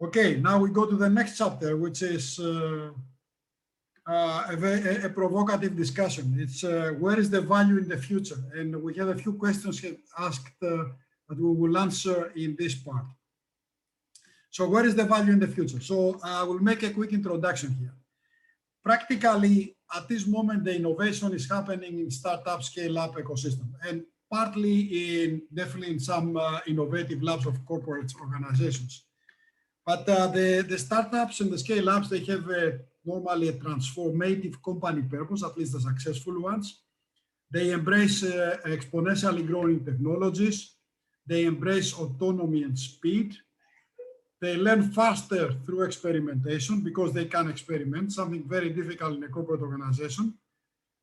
Okay, now we go to the next chapter, which is a provocative discussion. It's where is the value in the future? And we have a few questions asked that we will answer in this part. So where is the value in the future? So I will make a quick introduction here. Practically, at this moment, the innovation is happening in startup scale-up ecosystem, and partly definitely in some innovative labs of corporate organizations. But the startups and the scale-ups, they have normally a transformative company purpose, at least the successful ones. They embrace exponentially growing technologies. They embrace autonomy and speed. They learn faster through experimentation because they can experiment, something very difficult in a corporate organization.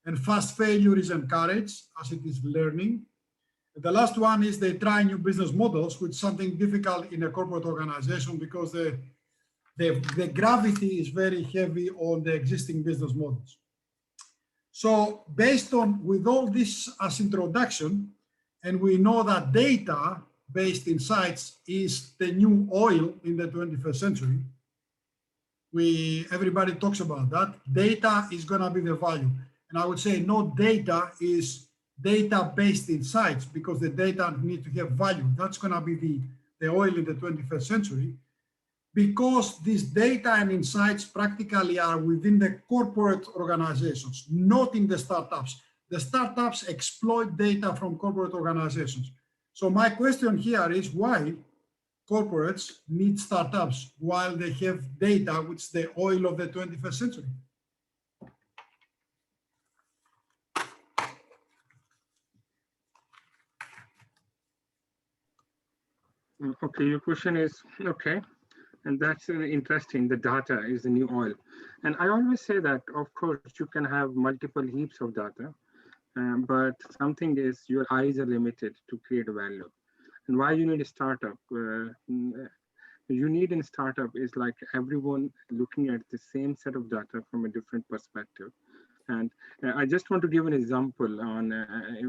And fast failure is encouraged as it is learning. The last one is they try new business models, which is something difficult in a corporate organization because the gravity is very heavy on the existing business models. So based on, with all this as introduction, and we know that data-based insights is the new oil in the 21st century, everybody talks about that. Data is gonna be the value. And I would say no data is data-based insights because the data need to have value. That's going to be the oil in the 21st century because these data and insights practically are within the corporate organizations, not in the startups. The startups exploit data from corporate organizations. So my question here is why corporates need startups while they have data, which is the oil of the 21st century? Okay, your question is, okay, and that's interesting. The data is the new oil. And I always say that, of course, you can have multiple heaps of data, but something is your eyes are limited to create value. And why you need a startup? You need in a startup is like everyone looking at the same set of data from a different perspective. And I just want to give an example on,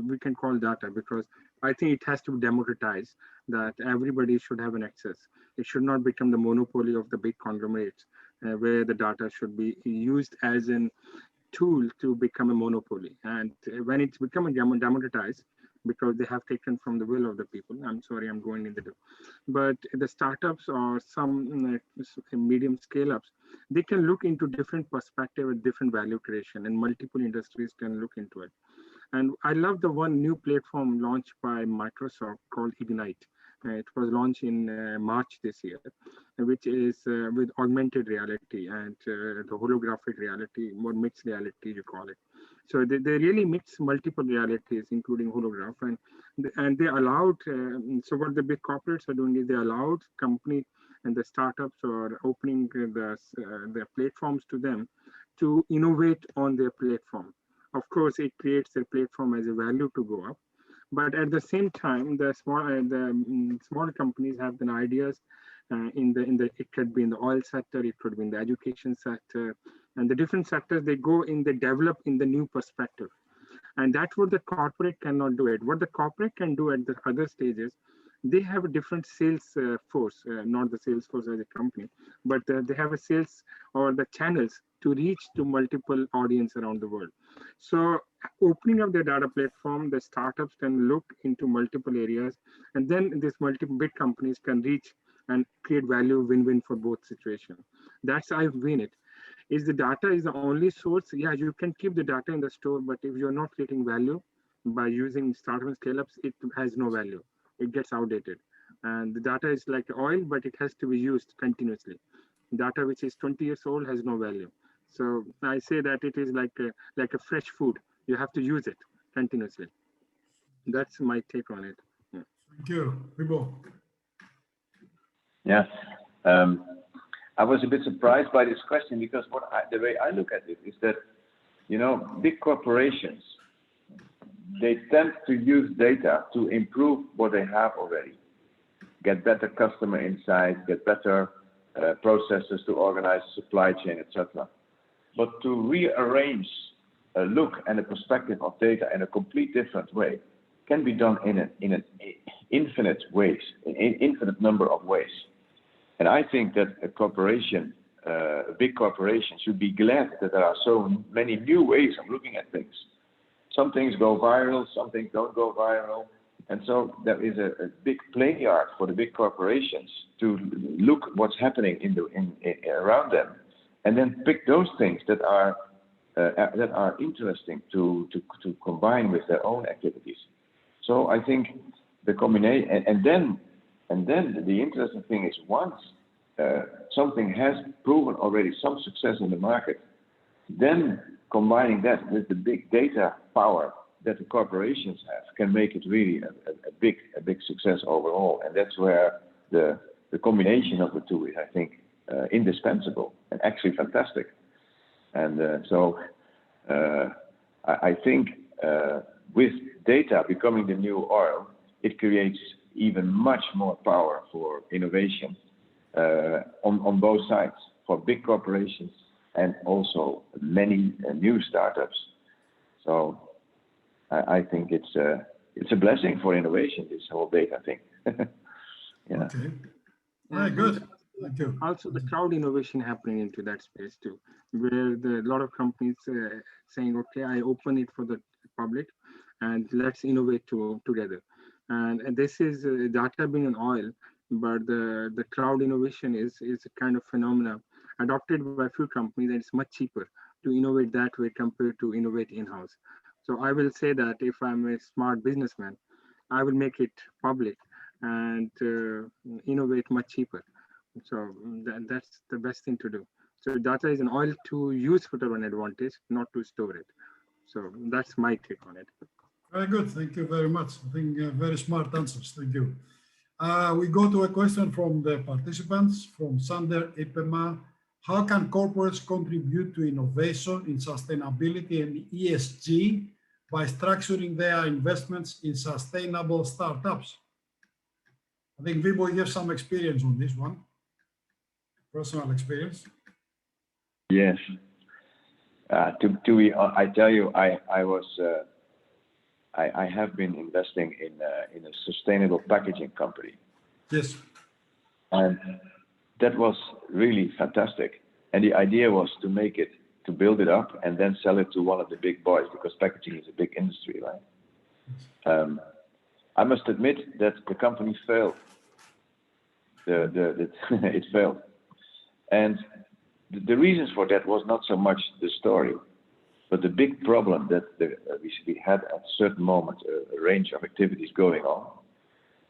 we can call data because I think it has to be democratized that everybody should have an access. It should not become the monopoly of the big conglomerates where the data should be used as a tool to become a monopoly. And when it's becoming democratized, because they have taken from the will of the people. I'm sorry, I'm going into the, but the startups or some medium scale-ups, they can look into different perspective and different value creation, and multiple industries can look into it. And I love the one new platform launched by Microsoft called Ignite. It was launched in March this year, which is with augmented reality and the holographic reality, more mixed reality, you call it. So they really mix multiple realities, including holograph, and they allowed, so what the big corporates are doing is they allowed company and the startups are opening the platforms to them to innovate on their platform. Of course, it creates their platform as a value to go up. But at the same time, the small companies have the ideas it could be in the oil sector, it could be in the education sector, and the different sectors they develop in the new perspective. And that's what the corporate cannot do it. What the corporate can do at the other stages, they have a different sales force, not the sales force as a company, but they have a sales or the channels to reach to multiple audience around the world. So opening up their data platform, the startups can look into multiple areas, and then these multiple big companies can reach and create value win-win for both situations. That's how I win it. Is the data is the only source? Yeah, you can keep the data in the store, but if you're not creating value by using startup and scale-ups, it has no value. It gets outdated. And the data is like oil, but it has to be used continuously. Data which is 20 years old has no value. So I say that it is like a fresh food. You have to use it continuously. That's my take on it. Yeah. Thank you. Ribo. Yes. I was a bit surprised by this question because the way I look at it is that, you know, big corporations, they tend to use data to improve what they have already, get better customer insights, get better processes to organize supply chain, etc. But to rearrange a look and a perspective of data in a complete different way can be done in an infinite ways, in infinite number of ways. And I think that a corporation, a big corporation, should be glad that there are so many new ways of looking at things. Some things go viral, some things don't go viral. And so there is a big play yard for the big corporations to look what's happening around them, and then pick those things that are interesting to combine with their own activities. So I think the combination, and then the interesting thing is once something has proven already some success in the market, then combining that with the big data power that the corporations have can make it really a big success overall. And that's where the combination of the two is, I think, indispensable and actually fantastic. And so I think with data becoming the new oil, it creates even much more power for innovation on both sides, for big corporations and also many new startups. So I think it's a blessing for innovation, this whole data thing. Yeah. Okay. Very good. Thank you. Also, the cloud innovation happening into that space too, where a lot of companies saying, okay, I open it for the public and let's innovate together. And this is data being an oil, but the cloud innovation is a kind of phenomena adopted by a few companies, and it's much cheaper to innovate that way compared to innovate in-house. So I will say that if I'm a smart businessman, I will make it public and innovate much cheaper. So that's the best thing to do. So data is an oil to use for their own advantage, not to store it. So that's my take on it. Very good. Thank you very much. I think very smart answers. Thank you. We go to a question from the participants, from Sander Ipema. How can corporates contribute to innovation in sustainability and ESG by structuring their investments in sustainable startups? I think Vibo, you have some experience on this one, personal experience. Yes. I tell you, I have been investing in a sustainable packaging company. Yes. And that was really fantastic. And the idea was to build it up and then sell it to one of the big boys, because packaging is a big industry, right? I must admit that the company failed. It failed. And the reasons for that was not so much the story, but the big problem that we had at a certain moment, a range of activities going on.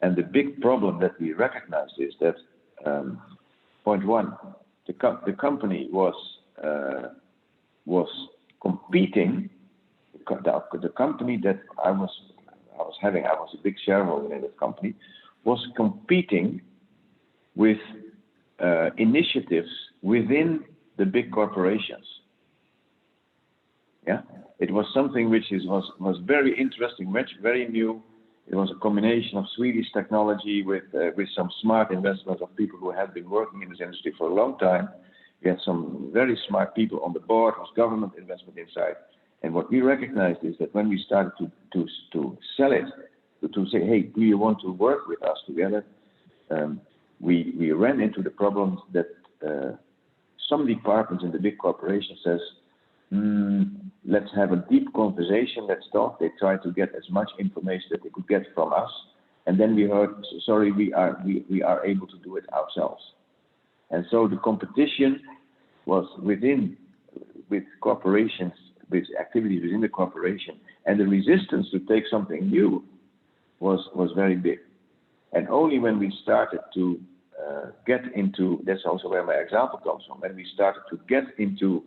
And the big problem that we recognized is that, point one, the company was competing. The company that I was a big shareholder in that company, was competing with initiatives within the big corporations. Yeah, it was something which was very interesting, very new. It was a combination of Swedish technology with some smart investments of people who had been working in this industry for a long time. We had some very smart people on the board, was government investment inside. And what we recognized is that when we started to sell it, to say, hey, do you want to work with us together? We ran into the problems that some departments in the big corporation says, let's have a deep conversation, let's talk. They tried to get as much information that they could get from us. And then we heard, sorry, we are able to do it ourselves. And so the competition was with corporations, with activities within the corporation, and the resistance to take something new was very big. And only when we started to get into, that's also where my example comes from, when we started to get into,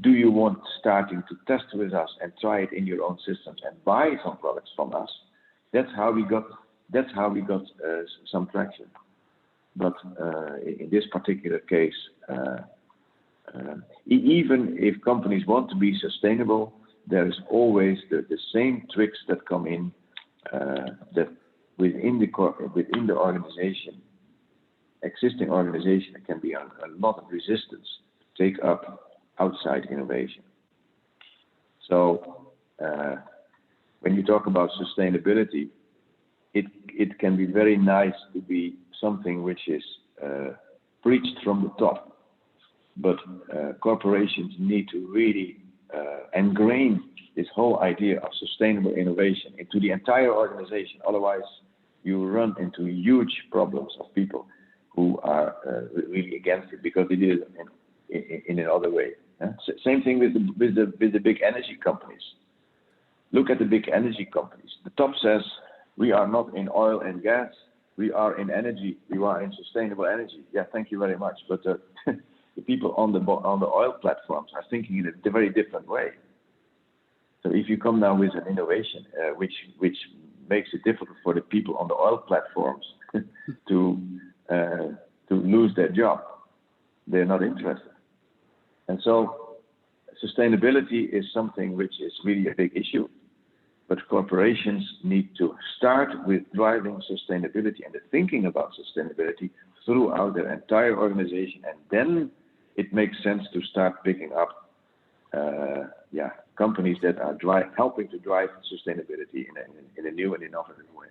do you want starting to test with us and try it in your own systems and buy some products from us? That's how we got some traction. But in this particular case, even if companies want to be sustainable, there is always the same tricks that come in that within the organization, existing organization, there can be a lot of resistance to take up outside innovation. So when you talk about sustainability, it can be very nice to be something which is preached from the top, but corporations need to really ingrain this whole idea of sustainable innovation into the entire organization. Otherwise, you run into huge problems of people who are really against it because they did it in another way. Same thing with the big energy companies. Look at the big energy companies. The top says, we are not in oil and gas, we are in energy, we are in sustainable energy. Yeah, thank you very much. But the people on the oil platforms are thinking in a very different way. So if you come now with an innovation which makes it difficult for the people on the oil platforms to lose their job, they're not interested. And so sustainability is something which is really a big issue. But corporations need to start with driving sustainability and the thinking about sustainability throughout their entire organization, and then it makes sense to start picking up companies that are helping to drive sustainability in a new and innovative way.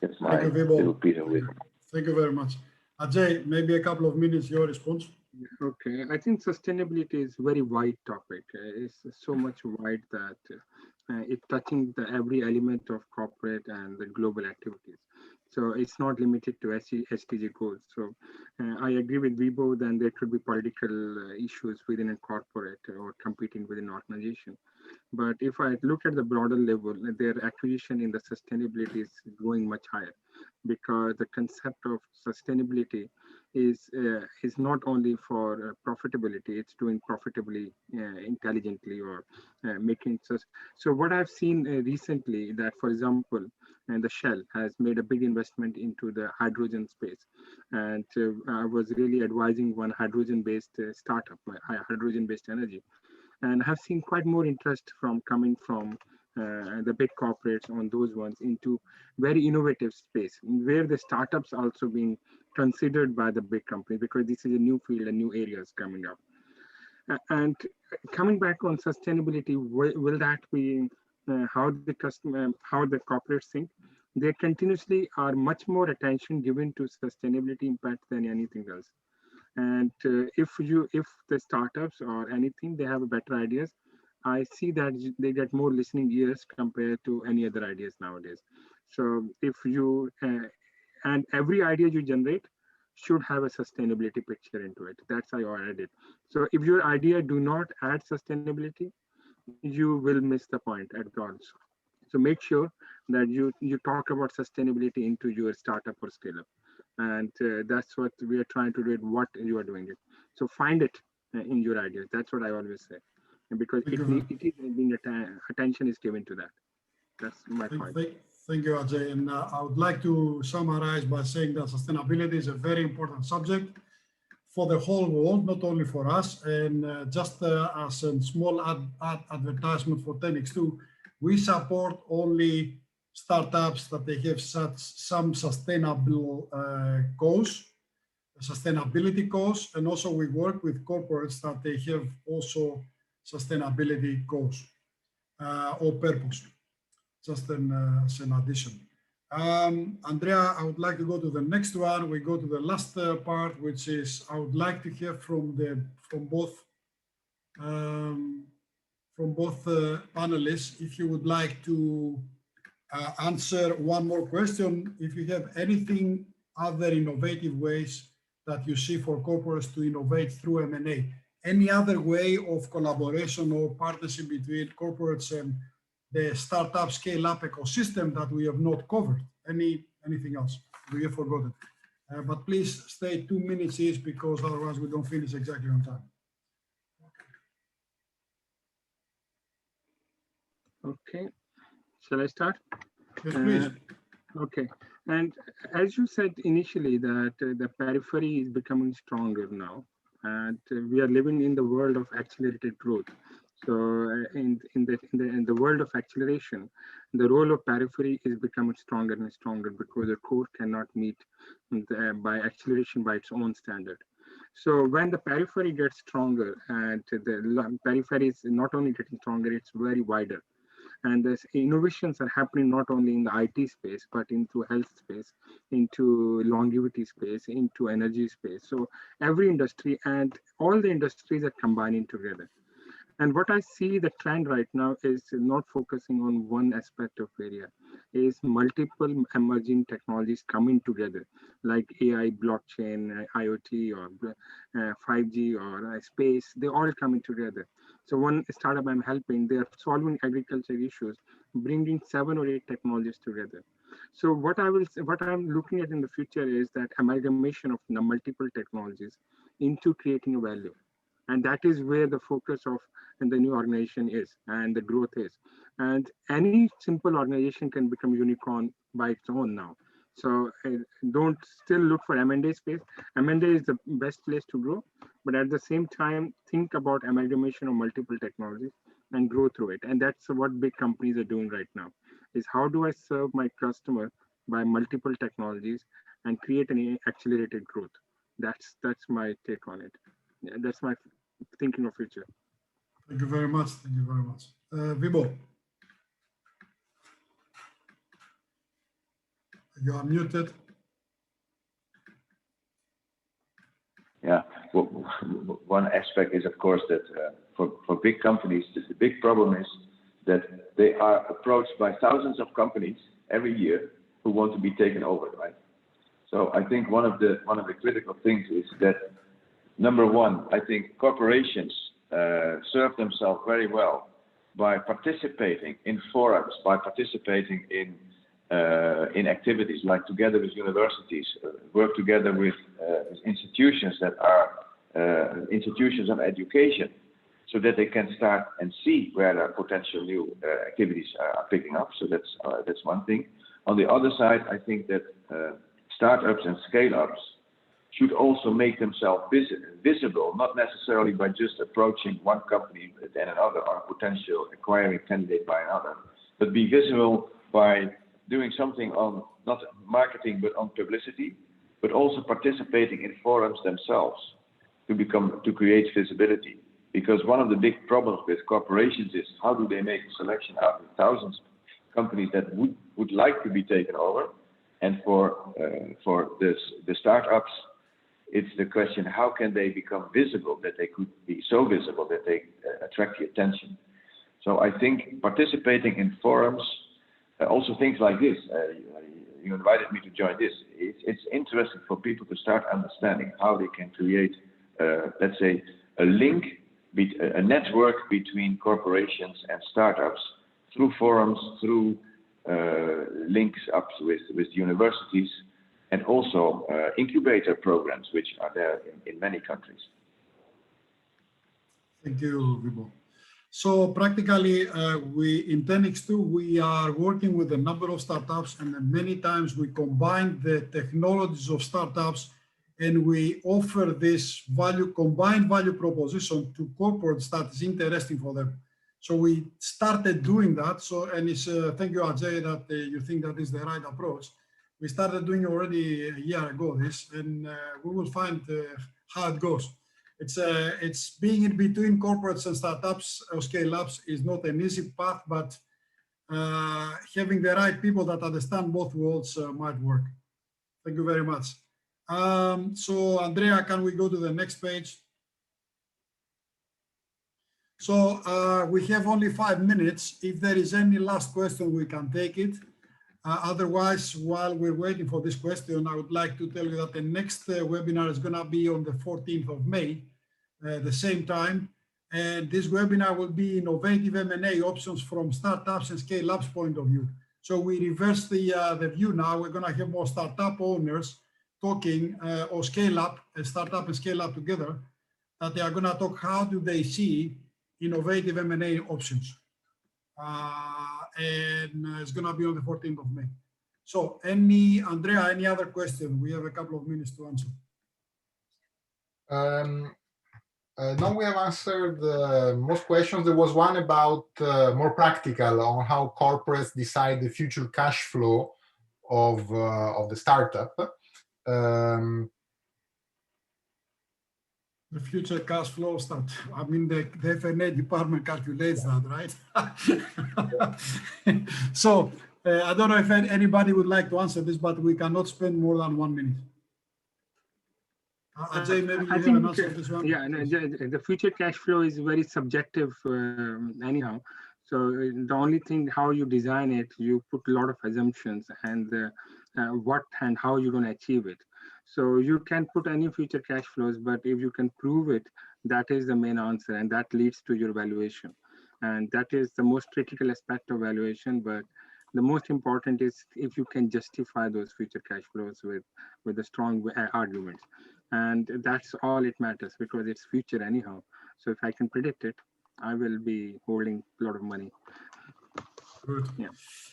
That's my little piece of wisdom. Thank you very much. Ajay, maybe a couple of minutes, your response. Okay, I think sustainability is a very wide topic. It's so much wide that it's touching every element of corporate and the global activities. So it's not limited to SDG goals. So I agree with Vibo that there could be political issues within a corporate or competing within an organization. But if I look at the broader level, their acquisition in the sustainability is going much higher, because the concept of sustainability is not only for profitability, it's doing profitably, intelligently, or making so. So what I've seen recently that, for example, the Shell has made a big investment into the hydrogen space, and I was really advising one hydrogen-based startup, hydrogen-based energy, and have seen quite more interest coming from the big corporates on those ones into very innovative space, where the startups also being considered by the big companies, because this is a new field and new areas coming up. And coming back on sustainability, will that be how the corporates think? They continuously are much more attention given to sustainability impact than anything else. And if the startups or anything, they have better ideas, I see that they get more listening ears compared to any other ideas nowadays. So if you, and every idea you generate should have a sustainability picture into it. That's how I add it. So if your idea do not add sustainability, you will miss the point at all. So make sure that you talk about sustainability into your startup or scale up. And that's what we are trying to do, what you are doing it. So find it in your ideas. That's what I always say. Because it is being attention is given to that. That's my point. Thank you, Ajay. And I would like to summarize by saying that sustainability is a very important subject for the whole world, not only for us. And just as a small advertisement for 10x2, we support only startups that they have some sustainable goals, sustainability goals, and also we work with corporates that they have also sustainability goals or purpose, just as an addition. Andrea, I would like to go to the next one. We go to the last part, which is I would like to hear from both panelists, if you would like to answer one more question, if you have anything other innovative ways that you see for corporates to innovate through M&A. Any other way of collaboration or partnership between corporates and the startup scale-up ecosystem that we have not covered? Anything else we have forgotten? But please stay 2 minutes each, because otherwise we don't finish exactly on time. Okay, shall I start? Yes, please. Okay, and as you said initially that the periphery is becoming stronger now, and we are living in the world of accelerated growth. So in the world of acceleration, the role of periphery is becoming stronger and stronger, because the core cannot meet by acceleration by its own standard. So when the periphery gets stronger, and the periphery is not only getting stronger, it's very wider. And there's innovations are happening not only in the IT space, but into health space, into longevity space, into energy space. So every industry and all the industries are combining together. And what I see the trend right now is not focusing on one aspect of area, is multiple emerging technologies coming together, like AI, blockchain, IoT, or 5G, or space. They're all coming together. So one startup I'm helping, they're solving agriculture issues, bringing 7 or 8 technologies together. So what I'm looking at in the future is that amalgamation of the multiple technologies into creating a value, and that is where the focus of the new organization is and the growth is. And any simple organization can become unicorn by its own now. So don't still look for M&A space. M&A is the best place to grow, but at the same time think about amalgamation of multiple technologies and grow through it. And that's what big companies are doing right now, is how do I serve my customer by multiple technologies and create an accelerated growth. That's my take on it. Yeah, that's my thinking of future. Thank you very much. Thank you very much. Vibo, you are muted. Yeah, well, one aspect is, of course, that for big companies, the big problem is that they are approached by thousands of companies every year who want to be taken over, right? So I think one of the critical things is that, number one, I think corporations serve themselves very well by participating in forums, by participating in activities like together with universities, work together with institutions that are institutions of education, so that they can start and see where there are potential new activities are picking up. So that's one thing. On the other side, I think that startups and scale-ups should also make themselves visible, not necessarily by just approaching one company then another, or a potential acquiring candidate by another, but be visible by doing something on not marketing but on publicity, but also participating in forums themselves to create visibility. Because one of the big problems with corporations is how do they make a selection out of thousands of companies that would like to be taken over, and for the startups, it's the question, how can they become visible, that they could be so visible that they attract the attention. So I think participating in forums, also things like this, you invited me to join this, it's interesting for people to start understanding how they can create, let's say, a link, a network between corporations and startups through forums, through links up with universities, and also incubator programs, which are there in many countries. Thank you, Vibo. So practically, in Tenix2, we are working with a number of startups, and many times we combine the technologies of startups, and we offer this combined value proposition to corporates that is interesting for them. So we started doing that. So, and it's thank you, Ajay, that you think that is the right approach. We started doing already a year ago this, and we will find how it goes. It's being in between corporates and startups or scale-ups is not an easy path, but having the right people that understand both worlds might work. Thank you very much. So Andrea, can we go to the next page? So we have only 5 minutes. If there is any last question, we can take it. Otherwise, while we're waiting for this question, I would like to tell you that the next webinar is going to be on the 14th of May, the same time. And this webinar will be innovative M&A options from startups and scale-ups point of view. So we reverse the view now. We're going to have more startup owners talking or scale-up, startup and scale-up together, that they are going to talk how do they see innovative M&A options. And it's going to be on the 14th of May. So Andrea, any other question? We have a couple of minutes to answer. No, we have answered most questions. There was one about more practical on how corporates decide the future cash flow of the startup. The future cash flow start. I mean, the FNA department calculates that, right? So I don't know if anybody would like to answer this, but we cannot spend more than 1 minute. Ajay, maybe you I have think, an answer to this one? yeah, the future cash flow is very subjective anyhow. So the only thing, how you design it, you put a lot of assumptions and what and how you're going to achieve it. So you can put any future cash flows, but if you can prove it, that is the main answer, and that leads to your valuation. And that is the most critical aspect of valuation. But the most important is if you can justify those future cash flows with a strong arguments. And that's all it matters, because it's future anyhow. So if I can predict it, I will be holding a lot of money. Good. Yeah.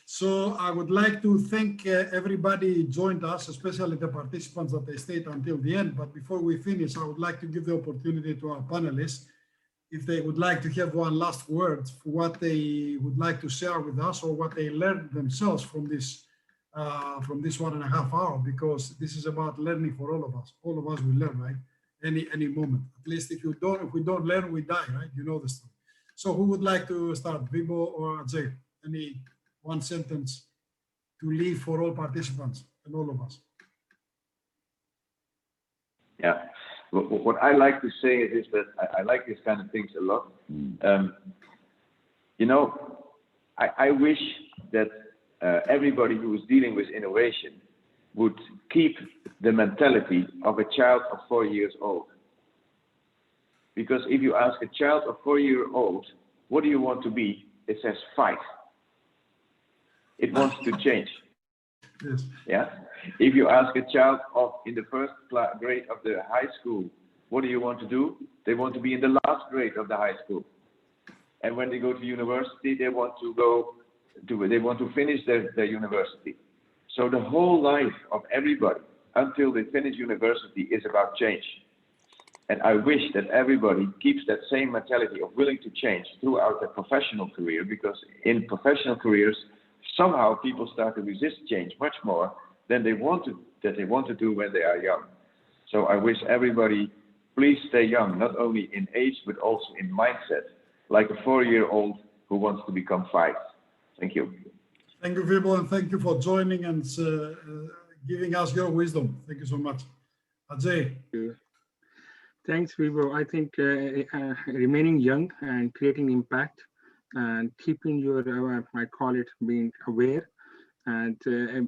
So I would like to thank everybody who joined us, especially the participants that they stayed until the end. But before we finish, I would like to give the opportunity to our panelists, if they would like to have one last word for what they would like to share with us, or what they learned themselves from this 1.5 hours, because this is about learning for all of us. All of us will learn, right? Any moment. At least if we don't learn, we die, right? You know the story. So who would like to start, Vibo or Ajay? Any one sentence to leave for all participants and all of us? Yeah. What I like to say is that I like these kind of things a lot. You know, I wish that everybody who is dealing with innovation would keep the mentality of a child of 4 years old. Because if you ask a child of 4 years old, what do you want to be? It says 5. It wants to change. Yes. Yeah. If you ask a child in the first grade of the high school, what do you want to do? They want to be in the last grade of the high school. And when they go to university, they want to finish their university. So the whole life of everybody until they finish university is about change. And I wish that everybody keeps that same mentality of willing to change throughout their professional career, because in professional careers, somehow people start to resist change much more than they want to do when they are young. So I wish everybody, please stay young, not only in age, but also in mindset, like a 4-year-old who wants to become 5. Thank you. Thank you, Vibo, and thank you for joining and giving us your wisdom. Thank you so much. Ajay. Thanks, Vivo. I think remaining young and creating impact and keeping your, I call it being aware, and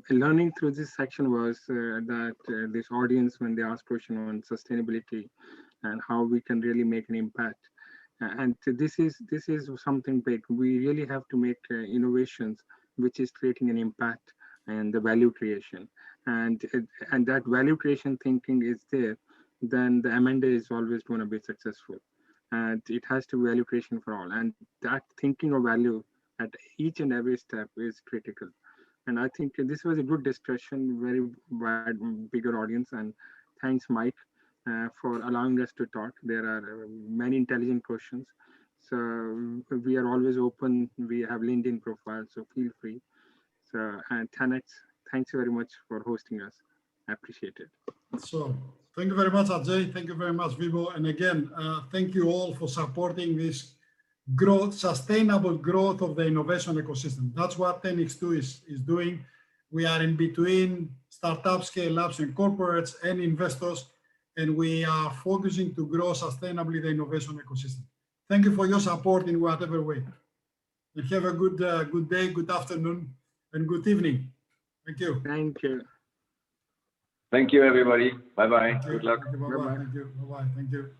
learning through this section was that this audience, when they ask question on sustainability and how we can really make an impact. And this is something big. We really have to make innovations, which is creating an impact and the value creation. And that value creation thinking is there, then the M&A is always going to be successful. And it has to be value creation for all. And that thinking of value at each and every step is critical. And I think this was a good discussion, very wide, bigger audience. And thanks, Mike, for allowing us to talk. There are many intelligent questions. So we are always open. We have LinkedIn profile, so feel free. So, and 10X, thanks very much for hosting us. I appreciate it. So thank you very much, Ajay. Thank you very much, Vibo. And again, thank you all for supporting this growth, sustainable growth of the innovation ecosystem. That's what 10x2 is doing. We are in between startups, scale-ups, and corporates and investors, and we are focusing to grow sustainably the innovation ecosystem. Thank you for your support in whatever way. And have a good day, good afternoon, and good evening. Thank you. Thank you. Thank you, everybody. Bye-bye. Good luck. Bye-bye. Thank you. Bye-bye. Thank you.